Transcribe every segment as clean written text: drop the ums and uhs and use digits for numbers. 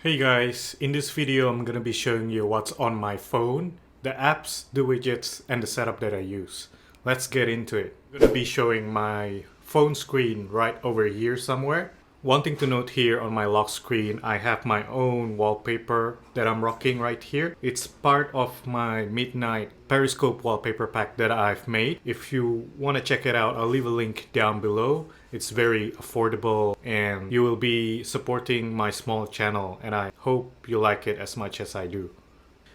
Hey guys, in this video I'm gonna be showing you what's on my phone, the apps, the widgets, and the setup that I use. Let's get into it. I'm gonna be showing my phone screen right over here somewhere. One thing to note here on my lock screen, I have my own wallpaper that I'm rocking right here. It's part of my Midnight Periscope wallpaper pack that I've made. If you want to check it out, I'll leave a link down below. It's very affordable and you will be supporting my small channel, and I hope you like it as much as I do.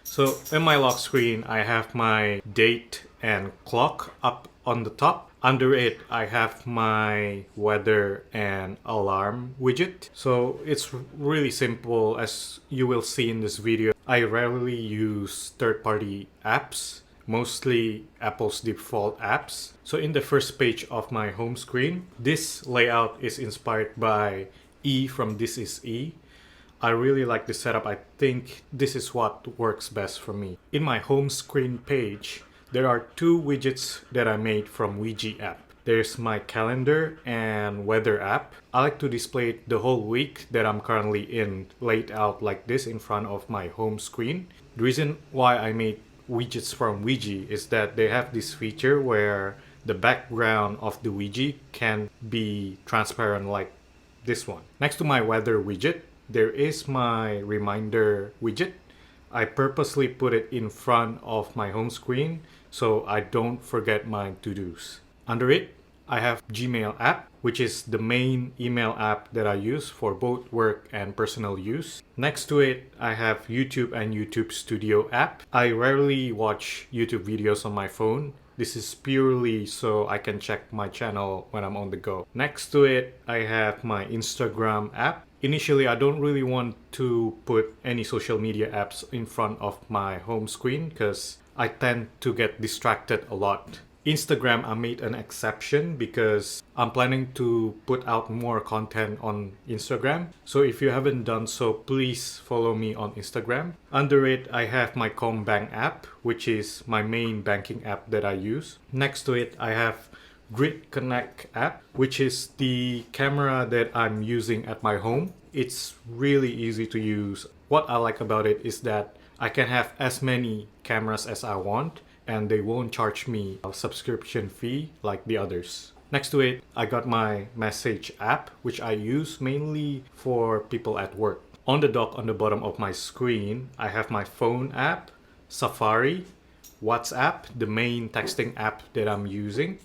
So in my lock screen, I have my date and clock up on the top. Under it, I have my weather and alarm widget. So it's really simple, as you will see in this video. I rarely use third-party apps, mostly Apple's default apps. So in the first page of my home screen, this layout is inspired by E from This Is E. I really like the setup. I think this is what works best for me. In my home screen page, there are two widgets that I made from Widget app. There's my calendar and weather app. I like to display it the whole week that I'm currently in, laid out like this in front of my home screen. The reason why I made widgets from Widget is that they have this feature where the background of the widget can be transparent like this one. Next to my weather widget, there is my reminder widget. I purposely put it in front of my home screen so I don't forget my to-dos. Under it, I have Gmail app, which is the main email app that I use for both work and personal use. Next to it, I have YouTube and YouTube Studio app. I rarely watch YouTube videos on my phone. This is purely so I can check my channel when I'm on the go. Next to it, I have my Instagram app. Initially, I don't really want to put any social media apps in front of my home screen because I tend to get distracted a lot. Instagram, I made an exception because I'm planning to put out more content on Instagram. So if you haven't done so, please follow me on Instagram. Under it, I have my Combank app, which is my main banking app that I use. Next to it, I have Grid Connect app, which is the camera that I'm using at my home. It's really easy to use. What I like about it is that I can have as many cameras as I want, and they won't charge me a subscription fee like the others. Next to it, I got my message app, which I use mainly for people at work. On the dock on the bottom of my screen, I have my phone app, Safari, WhatsApp, the main texting app that I'm using,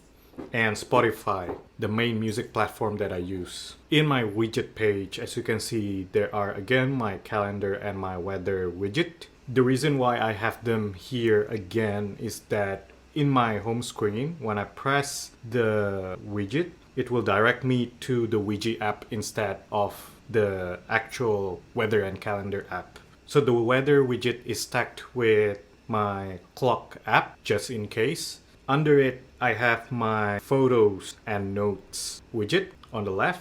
and Spotify, the main music platform that I use. In my widget page, as you can see, there are again my calendar and my weather widget. The reason why I have them here again is that in my home screen, when I press the widget, it will direct me to the widget app instead of the actual weather and calendar app. So the weather widget is stacked with my clock app, just in case. Under it, I have my photos and notes widget on the left.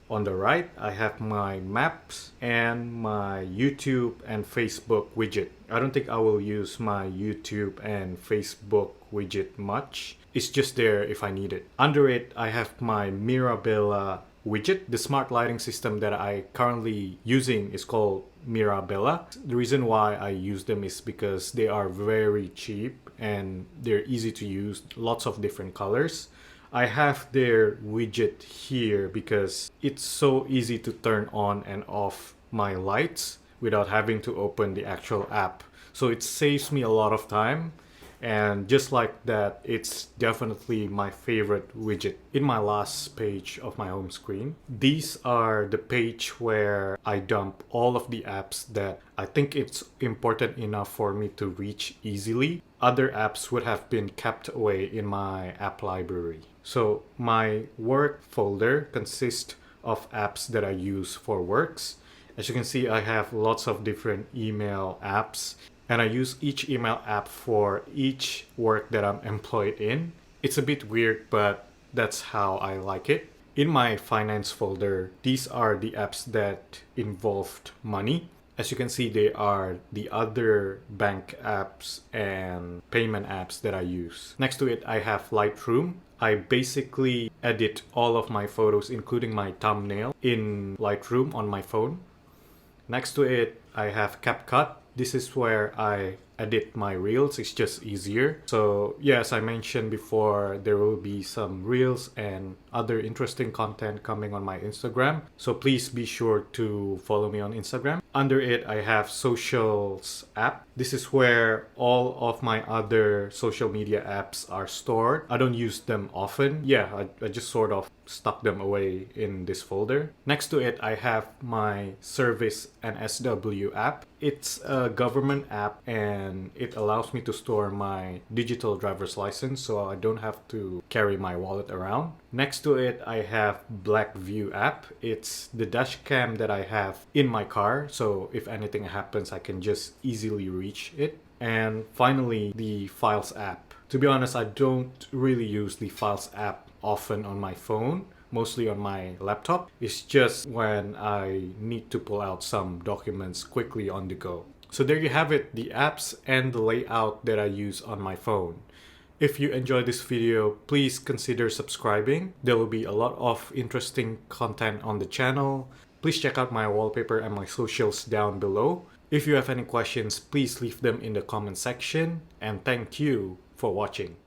On the right, I have my maps and my YouTube and Facebook widget. I don't think I will use my YouTube and Facebook widget much. It's just there if I need it. Under it, I have my Mirabella widget. The smart lighting system that I currently using is called Mirabella. The reason why I use them is because they are very cheap and they're easy to use, lots of different colors. I have their widget here because it's so easy to turn on and off my lights without having to open the actual app. So it saves me a lot of time. And just like that, it's definitely my favorite widget. In my last page of my home screen, these are the page where I dump all of the apps that I think it's important enough for me to reach easily. Other apps would have been kept away in my app library. So my work folder consists of apps that I use for works. As you can see, I have lots of different email apps, and I use each email app for each work that I'm employed in. It's a bit weird, but that's how I like it. In my finance folder, these are the apps that involved money. As you can see, they are the other bank apps and payment apps that I use. Next to it, I have Lightroom. I basically edit all of my photos, including my thumbnail, in Lightroom on my phone. Next to it, I have CapCut. This is where I edit my reels. It's just easier. So yeah, as I mentioned before, there will be some reels and other interesting content coming on my Instagram. So please be sure to follow me on Instagram. Under it, I have Socials app. This is where all of my other social media apps are stored. I don't use them often. Yeah, I just sort of stuck them away in this folder. Next to it, I have my Service and SW app. It's a government app and it allows me to store my digital driver's license so I don't have to carry my wallet around. Next to it, I have Blackview app. It's the dash cam that I have in my car, so if anything happens, I can just easily reach it. And finally, the Files app. To be honest, I don't really use the Files app often on my phone, mostly on my laptop. It's just when I need to pull out some documents quickly on the go. So there you have it, the apps and the layout that I use on my phone. If you enjoyed this video, please consider subscribing. There will be a lot of interesting content on the channel. Please check out my wallpaper and my socials down below. If you have any questions, please leave them in the comment section. And thank you for watching.